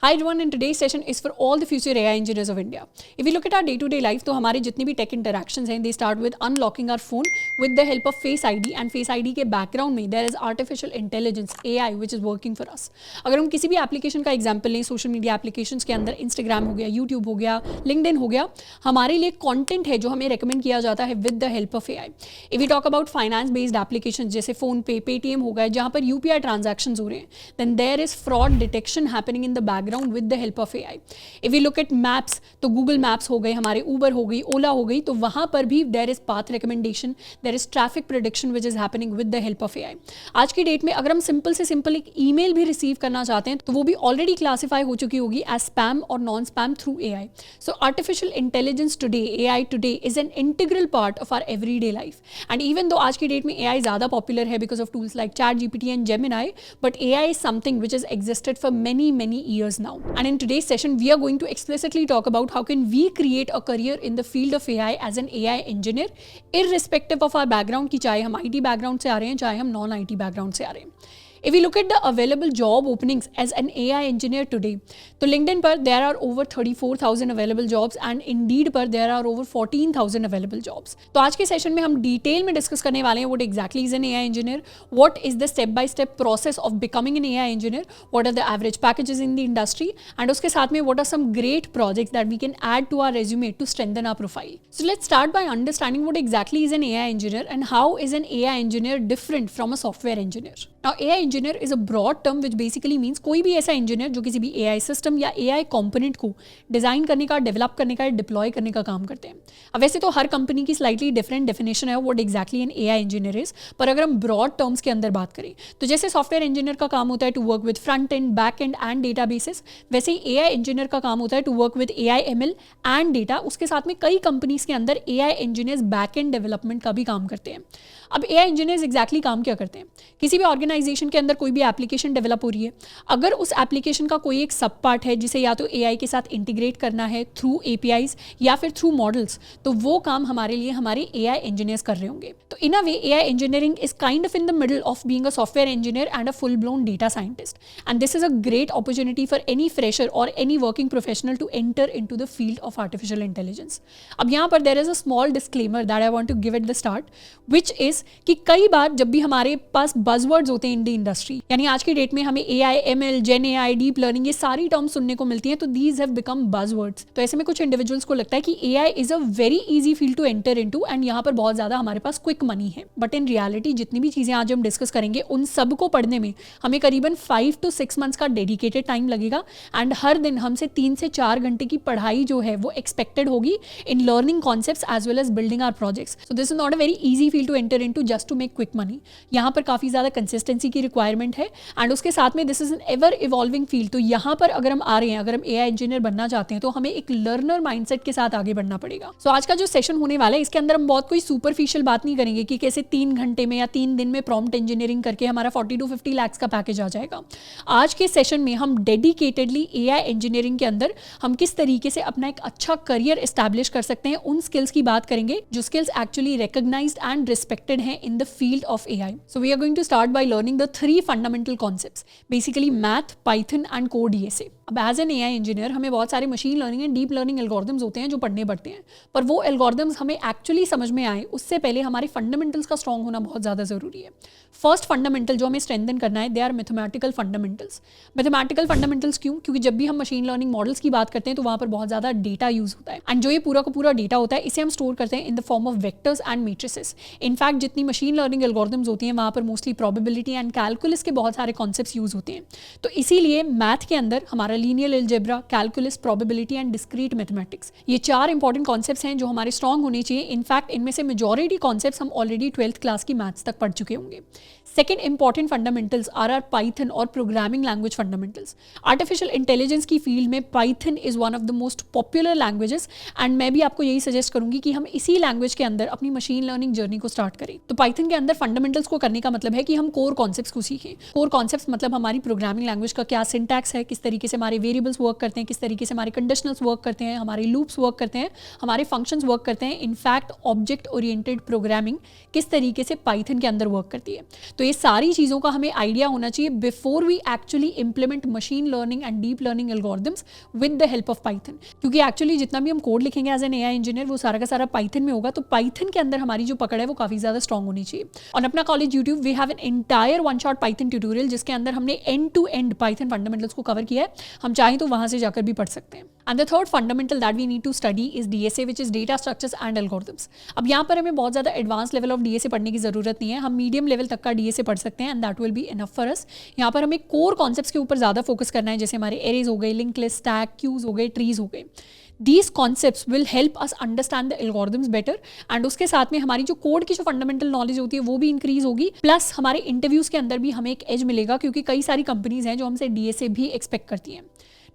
Hi everyone, and today's session is for all the future AI engineers of India. If we look at our day-to-day life, तो हमारे जितनी भी tech interactions हैं, they start with unlocking our phone with the help of Face ID, and Face ID के background में there is artificial intelligence AI which is working for us. अगर हम किसी भी application का example लें, social media applications के अंदर Instagram हो गया, YouTube हो गया, LinkedIn हो गया, हमारे लिए content है जो हमें recommend किया जाता है with the help of AI. If we talk about finance-based applications जैसे PhonePe, Paytm हो गया, जहाँ पर UPI transactions हो रहे हैं, then there is fraud detection happening in the background with the help of AI. If we look at maps, तो Google Maps हो गए, हमारे Uber हो गई, Ola हो गई, तो वहाँ पर भी there is path recommendation, there is traffic prediction which is happening with the help of AI. आज की डेट में अगर हम सिंपल से सिंपल एक ईमेल भी रिसीव करना चाहते हैं तो वो भी ऑलरेडी क्लासीफाई हो चुकी होगी एज स्पैम और non spam through AI. So artificial intelligence today, AI today is an integral part of our everyday life. And even though आज की डेट में AI ज़्यादा पॉपुलर है because of tools like ChatGPT and Gemini, but AI is something which has existed for many years now. And in today's session, we are going to explicitly talk about how can we create a career in the field of AI as an AI engineer, irrespective of our background कि चाहे हम IT background से आ रहे हैं, चाहे हम non-IT background से आ रहे हैं. If we look at the available job openings as an AI engineer today, तो LinkedIn पर there are over 34,000 available jobs and Indeed पर there are over 14,000 available jobs. तो आज के सेशन में हम डिटेल में डिस्कस करने वाले हैं what exactly is an AI engineer, what is the step by step process of becoming an AI engineer, what are the average packages in the industry, and उसके साथ में what are some great projects that we can add to our resume to strengthen our profile. So let's start by understanding what exactly is an AI engineer and how is an AI engineer different from a software engineer. Now AI engineer is a broad term which basically means कोई भी ऐसा engineer जो किसी भी AI system या AI component को design करने का, डेवलप करने का, डिप्लॉय करने का काम करते हैं. अब वैसे तो हर कंपनी की स्लाइटली डिफरेंट डेफिनेशन है what exactly an AI engineer is, पर अगर हम ब्रॉड टर्म्स के अंदर बात करें तो जैसे सॉफ्टवेयर इंजीनियर का काम होता है to work with front end, back end and databases, वैसे ही AI इंजीनियर का काम होता है to work with AI ML and data. उसके साथ में कई कंपनीज के अंदर AI engineers back end development का भी काम करते हैं. अब AI इंजीनियर्स एग्जैक्टली काम क्या करते हैं? किसी भी ऑर्गेनाइजेशन के अंदर कोई भी एप्लीकेशन डेवलप हो रही है, अगर उस एप्लीकेशन का कोई एक सब पार्ट है जिसे या तो AI के साथ इंटीग्रेट करना है थ्रू APIs या फिर थ्रू मॉडल्स, तो वो काम हमारे लिए हमारे AI इंजीनियर्स कर रहे होंगे. तो in a way AI engineering is kind of in the middle of being a software engineer and a full blown data scientist, and this is a great opportunity for any fresher और any working professional to enter into the field of artificial intelligence. अब यहाँ पर there is a small disclaimer that I want to give at the start, which is कि कई बार जब भी हमारे पास buzzwords होते हैं इन द इंडस्ट्री, यानी आज की डेट में हमें AI, ML, Gen AI, deep learning, ये सारी टर्म्स सुनने को मिलती हैं, तो दीज हैव बिकम बज़वर्ड्स. तो ऐसे में कुछ इंडिविजुअल्स को लगता है कि AI is a very easy field to enter into and यहाँ पर बहुत ज़्यादा हमारे पास क्विक मनी है. बट इन रियलिटी जितनी भी चीज़ें आज हम डिस्कस करेंगे उन सब को पढ़ने में हमें करीबन 5 to 6 मंथ्स का डेडिकेटेड टाइम लगेगा, एंड हर दिन हमसे 3 से 4 घंटे की पढ़ाई जो है वो एक्सपेक्टेड होगी in learning concepts as well as building our projects. So this is not a very easy field to enter into just to make quick money. यहाँ पर काफ़ी ज़्यादा कंसिस्टेंसी की रिक्वायरमेंट है, एंड उसके साथ में this is an ever evolving field. तो यहाँ पर अगर हम आ रहे हैं, अगर हम AI इंजीनियर बनना चाहते हैं तो हमें एक लर्नर माइंडसेट के साथ आगे बढ़ना पड़ेगा. सो आज का जो सेशन होने वाला है इसके अंदर हम बहुत कोई सुपरफिशियल बात नहीं करेंगे कि कैसे 3 घंटे में या 3 दिन में प्रॉम्प्ट इंजीनियरिंग करके हमारा 40 to 50 लाख का पैकेज आ जाएगा. आज के सेशन में हम डेडिकेटेडली AI इंजीनियरिंग के अंदर हम किस तरीके से अपना एक अच्छा करियर एस्टैब्लिश कर सकते हैं उन स्किल्स की बात करेंगे जो skills actually recognised and respected हैं in the field of AI. So we are going to start by learning the 3 fundamental concepts, basically math, Python and Code ESA. अब एज एन AI इंजीनियर हमें बहुत सारे machine learning and deep learning algorithms होते हैं जो पढ़ने पड़ते हैं, पर वो एल्गोरिथम्स हमें एक्चुअली समझ में आए उससे पहले हमारे फंडामेंटल्स का स्ट्रॉन्ग होना बहुत ज़्यादा ज़रूरी है. फर्स्ट फंडामेंटल जो हमें स्ट्रेंथन करना है, they are mathematical fundamentals. Mathematical fundamentals क्यों? क्योंकि जब भी हम मशीन लर्निंग मॉडल्स की बात करते हैं तो वहाँ पर बहुत ज़्यादा डेटा यूज़ होता है, एंड जो ये पूरा का पूरा डेटा होता है इसे हम स्टोर करते हैं in the form of vectors and matrices. In fact जितनी मशीन लर्निंग एल्गोरिथम्स होती हैं वहाँ पर मोस्टली प्रोबेबिलिटी एंड कैलकुलस के बहुत सारे कॉन्सेप्ट्स यूज़ होते हैं. तो इसीलिए मैथ के अंदर हमारा linear algebra, calculus, probability and discrete mathematics, ये 4 इंपॉर्टेंट कॉन्सेप्ट्स हैं जो हमारे स्ट्रॉन्ग होने चाहिए. इनफैक्ट इनमें से मेजॉरिटी कॉन्सेप्ट्स हम ऑलरेडी 12th क्लास की मैथ्स तक पढ़ चुके होंगे. Second important fundamentals are Python और programming language fundamentals. Artificial intelligence की फील्ड में Python is one of the most popular languages, and मैं भी आपको यही सजेस्ट करूंगी कि हम इसी लैंग्वेज के अंदर अपनी मशीन लर्निंग जर्नी को स्टार्ट करें. तो पाइथन के अंदर फंडामेंटल्स को करने का मतलब है कि हम कोर कॉन्सेप्ट्स को को सीखें। कोर कॉन्सेप्ट्स मतलब हमारी प्रोग्रामिंग लैंग्वेज का क्या सिंटैक्स है, किस तरीके से हमारे वेरिएबल्स वर्क करते हैं, किस तरीके से हमारे कंडीशनल्स वर्क करते हैं, हमारे लूप्स वर्क करते हैं, हमारे फंक्शंस वर्क करते हैं। इनफैक्ट ऑब्जेक्ट ओरिएंटेड प्रोग्रामिंग किस तरीके से पाइथन के अंदर वर्क करती है। तो ये सारी चीज़ों का हमें आइडिया होना चाहिए before we actually implement machine learning and deep learning algorithms with the help of Python. क्योंकि एक्चुअली जितना भी हम कोड लिखेंगे एज एन एआई इंजीनियर वो सारा का सारा पाइथन में होगा, तो पाइथन के अंदर हमारी जो पकड़ है वो काफ़ी ज़्यादा स्ट्रॉन्ग होनी चाहिए। On Apna College YouTube we have an entire one shot Python tutorial जिसके अंदर हमने end to end Python fundamentals को कवर किया है, हम चाहें तो वहाँ से जाकर भी पढ़ सकते हैं। And the third fundamental that we need to study is DSA which is data structures and algorithms. अब यहाँ पर हमें बहुत ज़्यादा एडवांस लेवल ऑफ डीएसए पढ़ने की जरूरत नहीं है, हम मीडियम लेवल तक का डीएसए पढ़ सकते हैं and that will be enough for us. यहाँ पर हमें कोर कॉन्सेप्ट्स के ऊपर ज़्यादा फोकस करना है, जैसे हमारे एरेज हो गए, लिंक लिस्ट, स्टैक, क्यूज हो गए, ट्रीज हो गए। These concepts will help us understand the algorithms better and उसके साथ में हमारी जो कोड की जो फंडामेंटल नॉलेज होती है वो भी इंक्रीज होगी, प्लस हमारे इंटरव्यूज के अंदर भी हमें एक एज मिलेगा क्योंकि कई सारी कंपनीज हैं जो हमसे डीएसए भी एक्सपेक्ट करती हैं।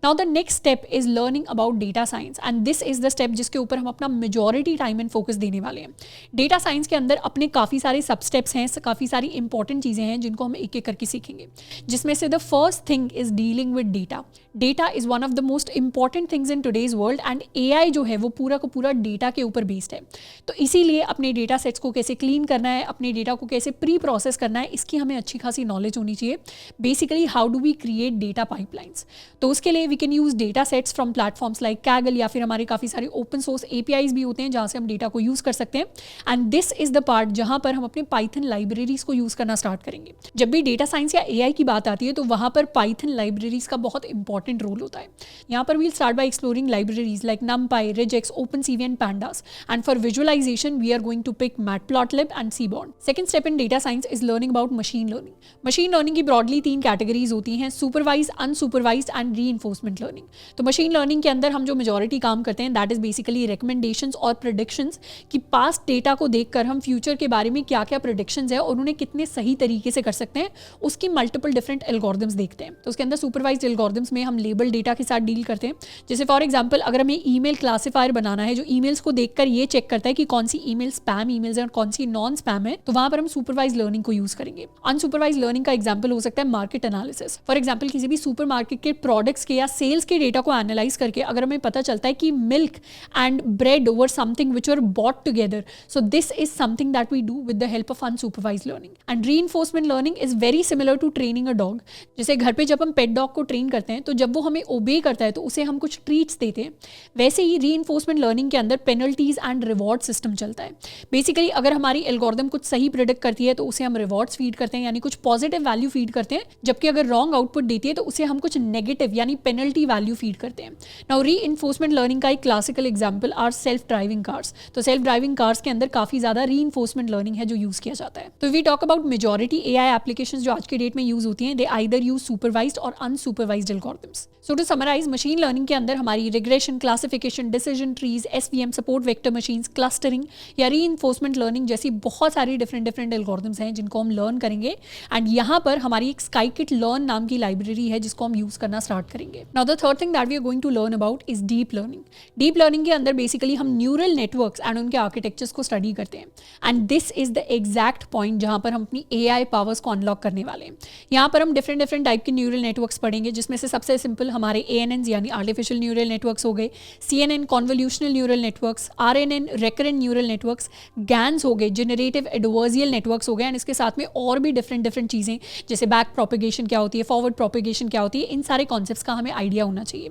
Now the next step is learning about data science and this is the step जिसके ऊपर हम अपना majority time and focus देने वाले हैं। Data science के अंदर अपने काफ़ी सारे सब स्टेप्स हैं, काफ़ी सारी इंपॉर्टेंट चीज़ें हैं जिनको हम एक एक करके सीखेंगे, जिसमें से the first thing is dealing with data. Data is one of the most important things in today's world and AI जो है वो पूरा का पूरा डेटा के ऊपर बेस्ड है। तो इसीलिए अपने डेटा सेट्स को कैसे क्लीन करना है, अपने डेटा को कैसे प्री प्रोसेस करना है, इसकी हमें अच्छी खासी नॉलेज होनी चाहिए। Basically how do we create data pipelines, तो उसके लिए we can use data sets from platforms like Kaggle या फिर हमारे काफ़ी सारे ओपन सोर्स एपीआईज भी होते हैं जहाँ से हम डेटा को यूज़ कर सकते हैं। And this is the part जहाँ पर हम अपने पाइथन लाइब्रेरीज को यूज़ करना स्टार्ट करेंगे। जब भी डेटा साइंस या एआई की बात आती है तो वहाँ पर पाइथन लाइब्रेरीज का बहुत इंपॉर्टेंट रोल होता है। यहाँ पर we'll start by exploring libraries like NumPy, regex, OpenCV and pandas, and for visualization we are going to pick matplotlib and seaborn. Second step in data science is learning about machine learning. Machine learning की broadly 3 categories होती हैं, supervise, unsupervised and reinforcement learning. तो machine learning के अंदर हम जो majority काम करते हैं दैट इज बेसिकली रिकमेंडेशंस और प्रेडिक्शंस कि पास्ट डेटा को देखकर हम फ्यूचर के बारे में क्या क्या प्रेडिक्शंस है और उन्हें कितने सही तरीके से कर सकते हैं, उसकी मल्टीपल डिफरेंट एल्गोरिथम्स देखते हैं। तो उसके अंदर सुपरवाइज्ड एल्गोरिथम्स में हम लेबल डेटा के साथ डील करते हैं। जैसे फॉर एग्जांपल अगर हमें ईमेल क्लासिफायर बनाना है जो ईमेल्स को देखकर ये चेक करता है कि कौन सी ईमेल स्पैम ईमेल्स है और कौन सी नॉन स्पैम है, तो वहां पर हम सुपरवाइज्ड लर्निंग को यूज करेंगे। अनसुपरवाइज्ड लर्निंग का एग्जांपल हो सकता है मार्केट एनालिसिस। फॉर एग्जांपल किसी भी सुपरमार्केट के प्रोडक्ट्स के या सेल्स के डेटा को एनालाइज करके अगर हमें पता चलता है कि milk and bread were something which were bought together, so this is something that we do with the help of unsupervised learning. And reinforcement learning is very similar to training a dog. जैसे घर पे जब हम pet dog को train करते हैं तो जब वो हमें ओबे करता है तो उसे हम कुछ ट्रीट्स देते हैं, वैसे ही रीइंफोर्समेंट लर्निंग के अंदर पेनल्टीज एंड रिवॉर्ड सिस्टम चलता है। बेसिकली अगर हमारी एल्गोरिथम कुछ सही प्रेडिक्ट करती है तो उसे हम रिवॉर्ड्स फीड करते हैं यानी कुछ पॉजिटिव वैल्यू फीड करते हैं, जबकि अगर रॉन्ग आउटपुट देती है तो उसे हम कुछ नेगेटिव यानी पेनल्टी वैल्यू फीड करते हैं। नाउ रीइंफोर्समेंट लर्निंग का एक classical example are self driving cars. तो सेल्फ ड्राइविंग कार्स के अंदर काफी ज्यादा रीइंफोर्समेंट लर्निंग है जो यूज किया जाता है। तो we talk about majority AI applications जो आज के डेट में यूज होती हैं, दे आइदर यूज सुपरवाइज्ड और unsupervised algorithms. So to summarize, machine learning के अंदर हमारी regression, classification, decision trees, SVM, support vector machines, clustering या रीइंफोर्समेंट लर्निंग जैसी बहुत सारी डिफरेंट एल्गोरिथम्स हैं जिनको हम लर्न करेंगे। एंड यहाँ पर हमारी एक स्काईकिट लर्न नाम की लाइब्रेरी है जिसको हम यूज करना स्टार्ट करेंगे। Now the third thing that we are going to learn about is deep learning. Deep learning के अंदर बेसिकली हम न्यूरल नेटवर्क्स एंड उनके आर्किटेक्चर्स को स्टडी करते हैं। And this is the exact point जहाँ पर हम अपनी एआई पावर्स को अनलॉक करने वाले हैं। यहाँ पर हम डिफरेंट टाइप के न्यूरल नेटवर्क्स पढ़ेंगे, जिसमें से सबसे सिंपल हमारे ANNs यानी आर्टिफिशियल न्यूरल नेटवर्क्स हो गए, CNN convolutional neural networks, RNN recurrent neural networks, GANs हो गए जनरेटिव एडवर्सियल नेटवर्क्स हो गए, एंड इसके साथ में और भी डिफरेंट चीज़ें जैसे बैक प्रोपेगेशन क्या होती है, फॉरवर्ड प्रोपेगेशन क्या होती है, इन सारे कॉन्सेप्ट्स का हमें आइडिया होना चाहिए।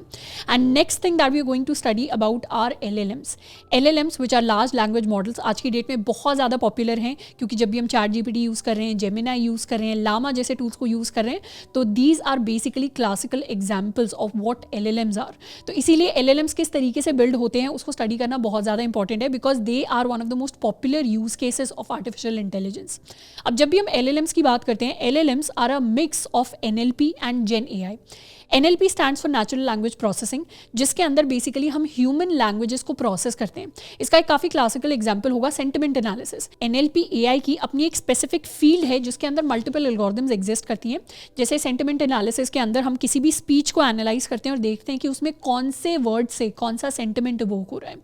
And next thing that we are going to study about are LLMs which are large language models. आज की डेट में बहुत ज़्यादा पॉपुलर हैं क्योंकि जब भी हम ChatGPT यूज़ कर रहे हैं, जेमिनाई यूज़ कर रहे हैं, लामा जैसे टूल्स को यूज़ कर रहे हैं, तो these are basically classical examples of what LLMs are. तो इसीलिए LLMs किस तरीके से बिल्ड होते हैं उसको स्टडी करना बहुत ज़्यादा इंपॉर्टेंट है because they are one of the most popular use cases of artificial intelligence. अब जब भी हम LLMs की बात करते हैं, LLMs are a mix of NLP and Gen AI। NLP stands for natural language processing, जिसके अंदर बेसिकली हम ह्यूमन लैंग्वेजेस को प्रोसेस करते हैं। इसका एक काफी क्लासिकल एग्जांपल होगा सेंटिमेंट एनालिसिस। NLP AI की अपनी एक स्पेसिफिक फील्ड है जिसके अंदर मल्टीपल एल्गोरिथम्स एग्जिस्ट करती हैं। जैसे सेंटिमेंट एनालिसिस के अंदर हम किसी भी स्पीच को एनालाइज करते हैं और देखते हैं कि उसमें कौन से वर्ड से कौन सा सेंटिमेंट इवोक हो रहा है।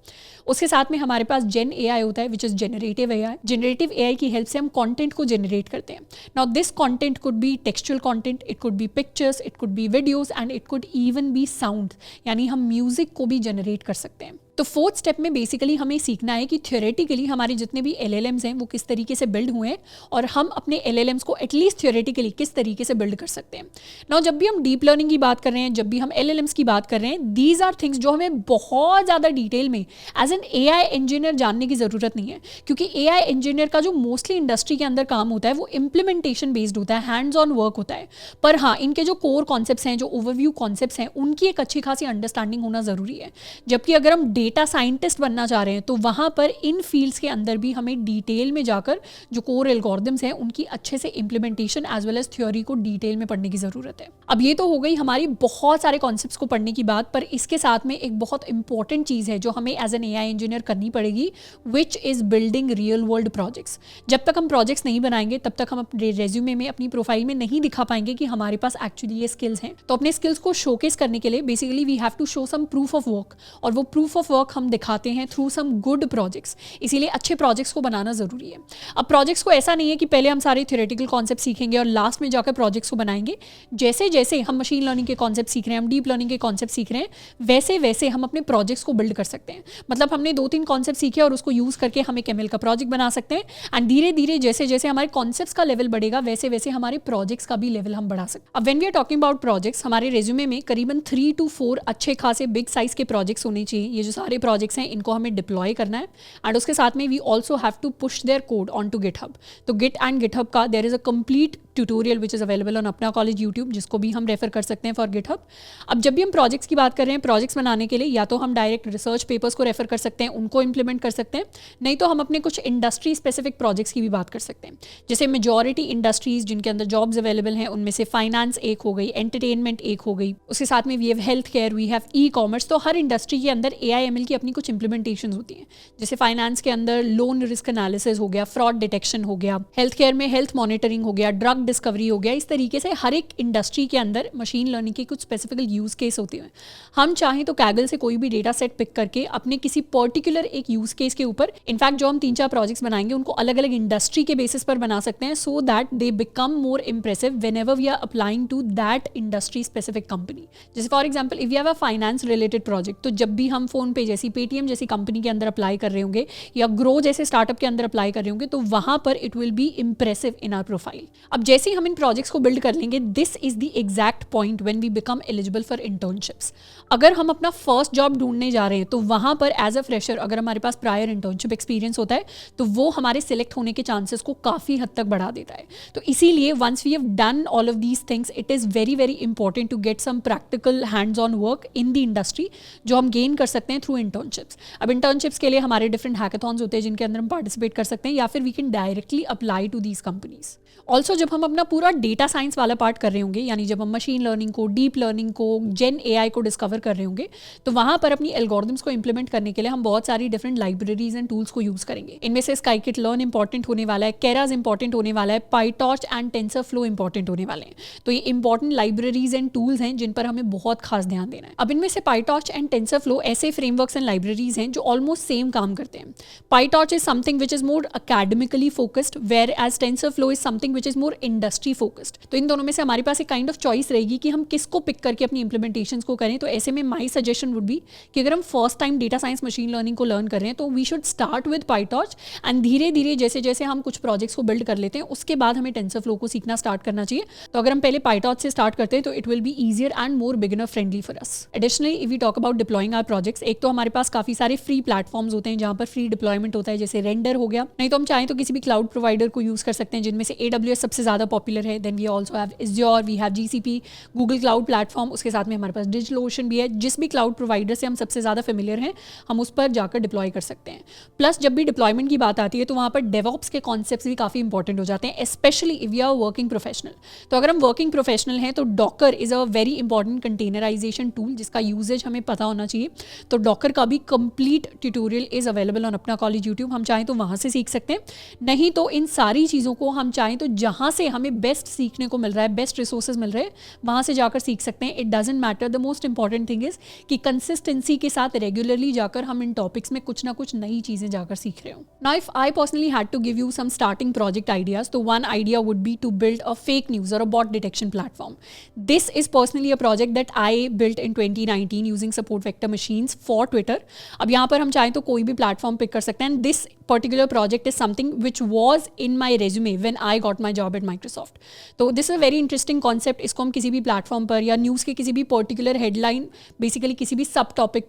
उसके साथ में हमारे पास जेन AI होता है विच is generative AI। Generative AI की हेल्प से हम कंटेंट को जनरेट करते हैं। Now this content could be textual content, it could be pictures, it could be videos and it could even be sound, यानी हम म्यूजिक को भी जनरेट कर सकते हैं। तो फोर्थ स्टेप में बेसिकली हमें सीखना है कि थ्योरेटिकली हमारे जितने भी LLMs हैं वो किस तरीके से बिल्ड हुए हैं और हम अपने LLMs को एटलीस्ट थ्योरेटिकली किस तरीके से बिल्ड कर सकते हैं। नाउ जब भी हम डीप लर्निंग की बात कर रहे हैं, जब भी हम LLMs की बात कर रहे हैं, दीज आर थिंग्स जो हमें बहुत ज़्यादा डिटेल में एज एन AI इंजीनियर जानने की ज़रूरत नहीं है, क्योंकि AI इंजीनियर का जो मोस्टली इंडस्ट्री के अंदर काम होता है वो इम्प्लीमेंटेशन बेस्ड होता है, हैंड्स ऑन वर्क होता है। पर हाँ, इनके जो कोर कॉन्सेप्ट्स हैं, जो ओवरव्यू कॉन्सेप्ट्स हैं, उनकी एक अच्छी खासी अंडरस्टैंडिंग होना ज़रूरी है। जबकि अगर हम डेटा साइंटिस्ट बनना चाह रहे हैं तो वहां पर इन फील्ड्स के अंदर भी हमें डिटेल में जाकर जो कोर एल्गोरिथम्स हैं उनकी अच्छे से implementation as well as theory को डिटेल में पढ़ने की जरूरत है। अब ये तो हो गई हमारी बहुत सारे कॉन्सेप्ट्स को पढ़ने की बात, पर इसके साथ में एक बहुत इंपॉर्टेंट चीज है जो हमें एज एन AI इंजीनियर करनी पड़ेगी, which is building real world projects. जब तक हम प्रोजेक्ट्स नहीं बनाएंगे तब तक हम अपने रेज्यूमे में, अपनी प्रोफाइल में नहीं दिखा पाएंगे कि हमारे पास एक्चुअली ये स्किल्स हैं। तो अपने स्किल्स को शोकेस करने के लिए basically we have to show some proof of work, और वो प्रूफ ऑफ वर्क हम दिखाते हैं थ्रू सम गुड प्रोजेक्ट्स। इसीलिए अच्छे प्रोजेक्ट्स को बनाना जरूरी है। अब प्रोजेक्ट्स को ऐसा नहीं है कि पहले हम सारे थ्योरेटिकल कॉन्सेप्ट सीखेंगे और लास्ट में जाकर प्रोजेक्ट्स को बनाएंगे। जैसे जैसे हम मशीन लर्निंग के कॉन्सेप्ट सीख रहे हैं, हम डीप लर्निंग के कॉन्सेप्ट सीख रहे हैं, वैसे वैसे हम अपने प्रोजेक्ट्स को बिल्ड कर सकते हैं। मतलब हमने 2-3 कॉन्सेप्ट सीखे और उसको यूज करके हम एक ML का प्रोजेक्ट बना सकते हैं, एंड धीरे धीरे जैसे जैसे हमारे कॉन्सेप्ट्स का लेवल बढ़ेगा वैसे वैसे हमारे प्रोजेक्ट्स का भी लेवल हम बढ़ा सकते हैं। अब when we are talking about projects, हमारे रेज्यूमे में करीबन 3 to 4 अच्छे खासे बिग साइज के प्रोजेक्ट्स होने चाहिए। ये जो सारे प्रोजेक्ट्स हैं इनको हमें डिप्लॉय करना है, एंड उसके साथ में we also have to push their code onto GitHub. तो गिट एंड गिटहब का there is a complete tutorial which is available on Apna College YouTube, जिसको भी हम रेफर कर सकते हैं फॉर गिटहब। अब जब भी हम प्रोजेक्ट्स की बात कर रहे हैं, प्रोजेक्ट्स बनाने के लिए या तो हम डायरेक्ट रिसर्च पेपर्स को रेफर कर सकते हैं, उनको इंप्लीमेंट कर सकते हैं, नहीं तो हम अपने कुछ इंडस्ट्री स्पेसिफिक प्रोजेक्ट्स की भी बात कर सकते हैं। जैसे मेजॉरिटी इंडस्ट्रीज जिनके अंदर जॉब्स अवेलेबल हैं उनमें से फाइनेंस एक हो गई, एंटरटेनमेंट एक हो गई, उसके साथ में we have health care, we have e-commerce. तो हर इंडस्ट्री के अंदर AI ML की अपनी कुछ इंप्लीमेंटेशन होती हैं। जैसे फाइनेंस के अंदर लोन रिस्क एनालिसिस हो गया, फ्रॉड डिटेक्शन हो गया, हेल्थ केयर में हेल्थ मॉनिटरिंग हो गया, ड्रग डिस्कवरी हो गया। इस तरीके से हर एक इंडस्ट्री के अंदर मशीन लर्निंग की कुछ स्पेसिफिक यूज केस होते हैं। हम चाहें तो कैगल से कोई भी डेटा सेट पिक करके अपने किसी पर्टिकुलर एक यूज केस के ऊपर, इनफैक्ट जो हम 3-4 प्रोजेक्ट्स बनाएंगे उनको अलग अलग इंडस्ट्री के बेसिस पर बना सकते हैं, so that they become more impressive whenever we are applying to that industry specific company. जैसे for example if you have a finance related project, तो जब भी हम फोन पे जैसी, पेटीएम जैसी कंपनी के अंदर अप्लाई कर रहे होंगे या ग्रो जैसे स्टार्टअप के अंदर अप्लाई कर रहे होंगे, तो वहां पर it will be impressive in our profile. अब जैसे ही हम इन प्रोजेक्ट्स को बिल्ड कर लेंगे, this is the exact point when we become eligible for internships. अगर हम अपना फर्स्ट जॉब ढूंढने जा रहे हैं तो वहां पर एज अ फ्रेशर अगर हमारे पास प्रायर इंटर्नशिप एक्सपीरियंस होता है तो वो हमारे सिलेक्ट होने के चांसेस को काफी हद तक बढ़ा देता है। तो इसीलिए once we have done all of these things, it is very very important to get some practical hands on work in the industry, जो हम गेन कर सकते हैं थ्रू इंटर्नशिप्स। अब इंटर्नशिप्स के लिए हमारे डिफरेंट हैकाथॉन्स होते हैं जिनके अंदर हम पार्टिसिपेट कर सकते हैं, या फिर we can directly apply to these companies. Also जब हम अपना पूरा डेटा साइंस वाला पार्ट कर रहे होंगे, यानी जब हम मशीन लर्निंग को, डीप लर्निंग को, जेन AI को डिस्कवर कर रहे होंगे, तो वहां पर अपनी एल्गोरिथम्स को इंप्लीमेंट करने के लिए हम बहुत सारी डिफरेंट लाइब्रेरीज एंड टूल्स को यूज करेंगे। इनमें से स्काईकिट लर्न इंपॉर्टेंट होने वाला है, केरास इंपॉर्टेंट होने वाला है, पाइटॉर्च एंड टेंसरफ्लो इंपॉर्टेंट होने वाले हैं। तो ये इंपॉर्टेंट लाइब्रेरीज एंड टूल्स हैं जिन पर हमें बहुत खास ध्यान देना है। अब इनमें से पाइटॉर्च एंड टेंसरफ्लो ऐसे फ्रेमवर्क्स एंड लाइब्रेरीज हैं जो ऑलमोस्ट सेम काम करते हैं। PyTorch is something which is more academically focused, whereas TensorFlow is something which is more industry focused. तो इन दोनों में से हमारे पास एक काइंड ऑफ चॉइस रहेगी कि हम किसको पिक करके अपनी इंप्लीमेंटेशंस को करें। तो ऐसे में माय सजेशन वुड बी कि अगर हम first time data science machine learning को लर्न कर रहे हैं तो we should start with PyTorch, and धीरे धीरे जैसे जैसे हम कुछ प्रोजेक्ट्स को बिल्ड कर लेते हैं उसके बाद हमें टेंसरफ्लो को सीखना स्टार्ट करना चाहिए। तो अगर हम पहले पाइटॉर्च से स्टार्ट करते हैं तो it will be easier and more beginner friendly for us. Additionally if we talk about deploying our projects, एक तो हमारे पास काफी सारे फ्री प्लेटफॉर्म्स होते हैं जहां पर फ्री डिप्लॉयमेंट होता है, जैसे रेंडर हो गया, नहीं तो हम चाहें तो किसी भी क्लाउड प्रोवाइडर को यूज कर सकते हैं, जिनमें से AWS सबसे ज्यादा ज़्यादा पॉपुलर है. Then we also have Azure, we have GCP, Google cloud platform. उसके साथ में हमारे पास DigitalOcean भी है. जिस भी क्लाउड प्रोवाइडर से हम सबसे ज़्यादा फेमिलियर हैं, हम उस पर जाकर डिप्लॉय कर सकते हैं. प्लस जब भी डिप्लॉयमेंट की बात आती है तो वहाँ पर डेवऑप्स के कॉन्सेप्ट्स भी काफ़ी इंपॉर्टेंट हो जाते हैं, specially if you are working professional. तो अगर हम वर्किंग प्रोफेशनल हैं तो Docker is a very important containerization tool जिसका यूजेज हमें पता होना चाहिए. तो डॉकर का भी complete tutorial is available on Apna College YouTube. हम चाहें तो वहाँ से सीख सकते हैं, नहीं तो इन सारी चीज़ों को हम चाहें तो जहाँ से हमें बेस्ट सीखने को मिल रहा है, बेस्ट रिसोर्सेज मिल रहे हैं, वहाँ से जाकर सीख सकते हैं. It doesn't matter. The most important thing is कि कंसिस्टेंसी के साथ रेगुलरली जाकर हम इन टॉपिक्स में कुछ ना कुछ नई चीज़ें जाकर सीख रहे हो. Now if I personally had to give you some starting project ideas, तो one idea would be to build a fake news और a bot detection platform. This is personally a project that I built in 2019 using support vector machines for Twitter. अब यहाँ पर हम चाहें तो कोई भी प्लेटफॉर्म पिक कर सकते हैं. And this particular project is something which was in my resume when I got my job at Microsoft. तो this is a very interesting concept. इसको हम किसी भी प्लेटफॉर्म पर या न्यूज़ के किसी भी पर्टिकुलर हेडलाइन, बेसिकली किसी भी सब टॉपिक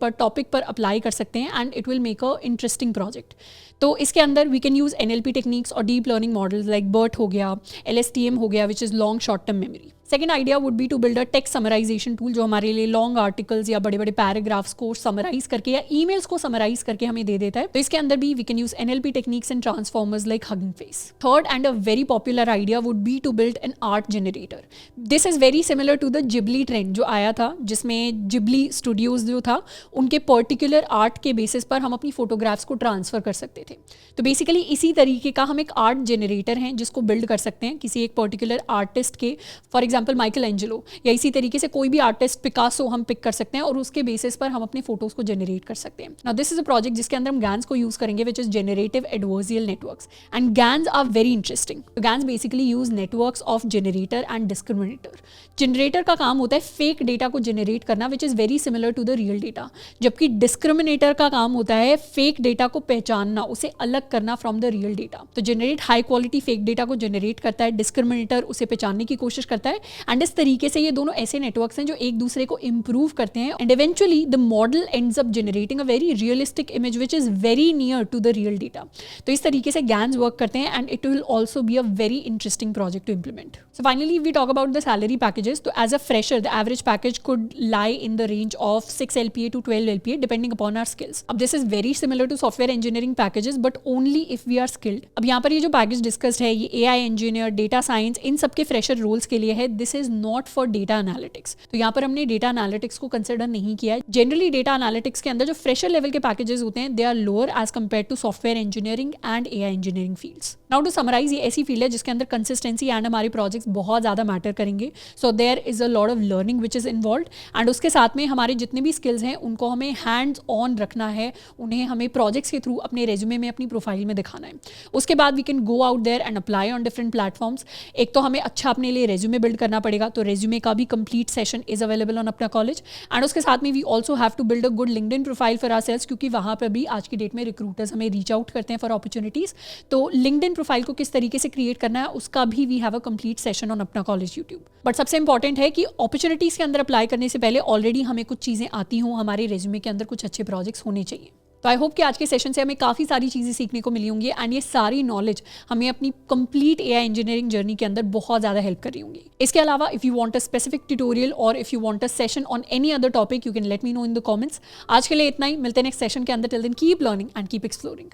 पर अप्लाई कर सकते हैं and it will make a interesting project. तो इसके अंदर we can use NLP techniques और deep learning models like BERT हो गया, LSTM हो गया which is long short term memory. Second idea would be to build a text summarisation tool जो हमारे लिए लॉन्ग आर्टिकल्स या बड़े बड़े पैराग्राफ्स को समराइज करके या ईमेल्स को समराइज करके हमें दे देता है. तो इसके अंदर भी we can use NLP techniques and transformers like hugging face. Third and a very popular idea would be to build an art generator. This is very similar to the Ghibli trend जो आया था, जिसमें Ghibli studios जो था उनके particular art के basis पर हम अपनी फोटोग्राफ्स को ट्रांसफर कर सकते थे. तो बेसिकली इसी तरीके का हम एक आर्ट जनरेटर हैं जिसको बिल्ड कर सकते हैं किसी एक पर्टिकुलर आर्टिस्ट के. फॉर एग्जाम्पल माइकल एंजेलो या इसी तरीके से कोई भी आर्टिस्ट, पिकासो हम पिक कर सकते हैं और उसके बेसिस पर हम अपने फोटोज को जनरेट कर सकते हैं. Now this is a project जिसके अंदर हम GANs को यूज करेंगे which is generative adversarial networks. And GANs are very interesting. तो GANs basically use networks of generator and discriminator. Generator का काम होता है फेक डेटा को जनरेट करना which is very similar to the real data, जबकि discriminator का काम होता है फेक डेटा को पहचानना, उसे अलग करना फ्रॉम द रियल डेटा. तो generate high quality fake data को जनरेट करता है, डिस्क्रिमिनेटर उसे पहचानने की कोशिश करता है. एंड इस तरीके से ये दोनों ऐसे नेटवर्क्स हैं जो एक दूसरे को इंप्रूव करते हैं and eventually the model ends up generating a very realistic image which is very near to the real data. तो इस तरीके से GANs वर्क करते हैं and it will also be a very interesting project to implement. So finally we talk about the salary packages. तो as a fresher the average package could lie in the range of 6 LPA to 12 LPA depending upon our skills. अब this is very similar to software engineering packages but only if we are skilled. अब यहाँ पर ये जो package discussed है ये AI engineer, data science, इन सबके fresher roles के लिए है. This is not for data analytics. तो यहाँ पर हमने डेटा एनालिटिक्स को कंसिडर नहीं किया है. जनरली डेटा एनालिटिक्स के अंदर जो फ्रेशर लेवल के पैकेजेस होते हैं they are lower as compared to software engineering and AI engineering fields. Now to summarize, ये ऐसी फील्ड है जिसके अंदर कंसिस्टेंसी एंड हमारे प्रोजेक्ट्स बहुत ज़्यादा मैटर करेंगे. So there is a lot of learning which is involve and उसके साथ में हमारे जितने भी स्किल्स हैं उनको हमें हैंड्स ऑन रखना है, उन्हें हमें प्रोजेक्ट्स के थ्रू अपने रेज्यूमे में, अपनी प्रोफाइल में दिखाना है. उसके बाद we can go out there and apply on different platforms. एक तो हमें अच्छा अपने लिए रेज्यूमे बिल्ड करना पड़ेगा, तो रेज्यूमे का भी complete session is available on Apna College. And उसके साथ में we also have to build a good LinkedIn profile for ourselves, क्योंकि वहाँ पर भी आज की डेट में रिक्रूटर्स हमें रीच आउट करते हैं फॉर अपॉर्चुनिटीज़. तो लिंक्डइन प्रोफाइल को किस तरीके से क्रिएट करना है उसका भी we have a complete session on Apna College YouTube. But सबसे इंपॉर्टेंट है कि अपॉर्चुनिटीज़ के अंदर अप्लाई करने से पहले ऑलरेडी हमें कुछ चीज़ें आती हों, हमारे रेज्यूमे के अंदर कुछ अच्छे प्रोजेक्ट्स होने चाहिए. तो आई होप कि आज के सेशन से हमें काफ़ी सारी चीज़ें सीखने को मिली होंगी एंड ये सारी नॉलेज हमें अपनी कंप्लीट AI इंजीनियरिंग जर्नी के अंदर बहुत ज़्यादा हेल्प कर रही होंगी. इसके अलावा if you want a specific tutorial और if you want a session on any other topic you can let me know in the comments. आज के लिए इतना ही, मिलते हैं नेक्स्ट सेशन के अंदर. Till then keep learning and keep exploring.